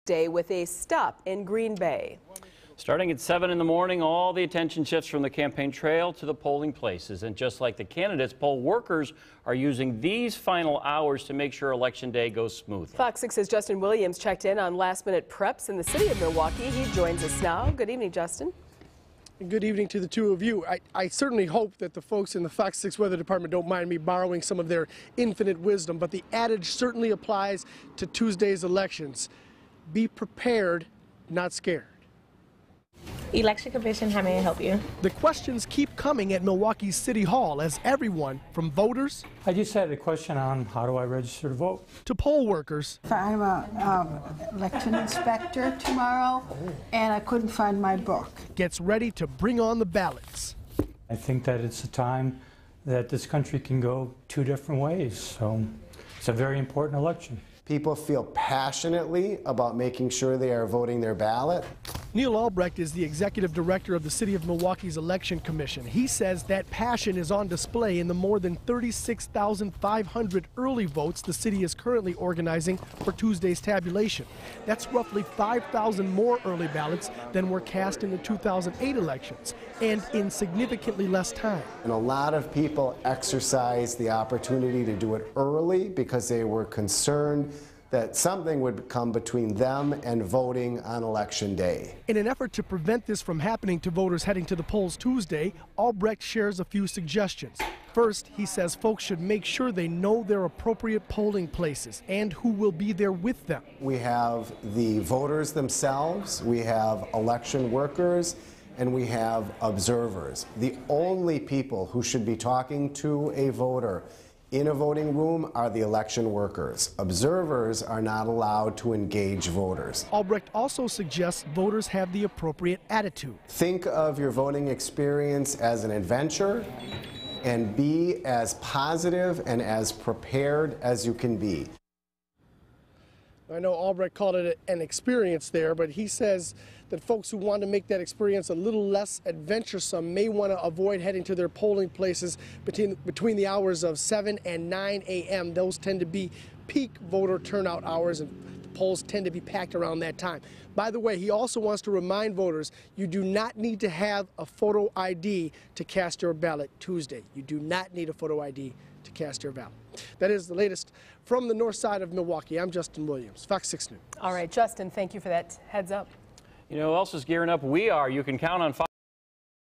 Day with a stop in Green Bay. Starting at 7 in the morning, all the attention shifts from the campaign trail to the polling places. And just like the candidates, poll workers are using these final hours to make sure Election Day goes smoothly. Fox 6's Justin Williams checked in on last-minute preps in the city of Milwaukee. He joins us now. Good evening, Justin. Good evening to the two of you. I certainly hope that the folks in the Fox 6 Weather Department don't mind me borrowing some of their infinite wisdom, but the adage certainly applies to Tuesday's elections. Be prepared, not scared. Election Commission, how may I help you? The questions keep coming at Milwaukee's City Hall as everyone from voters. I just had a question on how do I register to vote? To poll workers. I'm an election inspector tomorrow, and I couldn't find my book. Gets ready to bring on the ballots. I think that it's a time that this country can go two different ways, so it's a very important election. People feel passionately about making sure they are voting their ballot. Neil Albrecht is the executive director of the City of Milwaukee's Election Commission. He says that passion is on display in the more than 36,500 early votes the city is currently organizing for Tuesday's tabulation. That's roughly 5,000 more early ballots than were cast in the 2008 elections, and in significantly less time. And a lot of people exercised the opportunity to do it early because they were concerned that something would come between them and voting on Election Day. In an effort to prevent this from happening to voters heading to the polls Tuesday, Albrecht shares a few suggestions. First, he says folks should make sure they know their appropriate polling places and who will be there with them. We have the voters themselves, we have election workers, and we have observers. The only people who should be talking to a voter in a voting room are the election workers. Observers are not allowed to engage voters. Albrecht also suggests voters have the appropriate attitude. Think of your voting experience as an adventure and be as positive and as prepared as you can be. I know Albrecht called it an experience there, but he says that folks who want to make that experience a little less adventuresome may want to avoid heading to their polling places between the hours of 7 and 9 a.m. Those tend to be peak voter turnout hours, and the polls tend to be packed around that time. By the way, he also wants to remind voters you do not need to have a photo ID to cast your ballot Tuesday. You do not need a photo ID to cast your ballot. That is the latest from the north side of Milwaukee. I'm Justin Williams, Fox 6 News. All right, Justin, thank you for that heads up. You know who else is gearing up? We are. You can count on Fox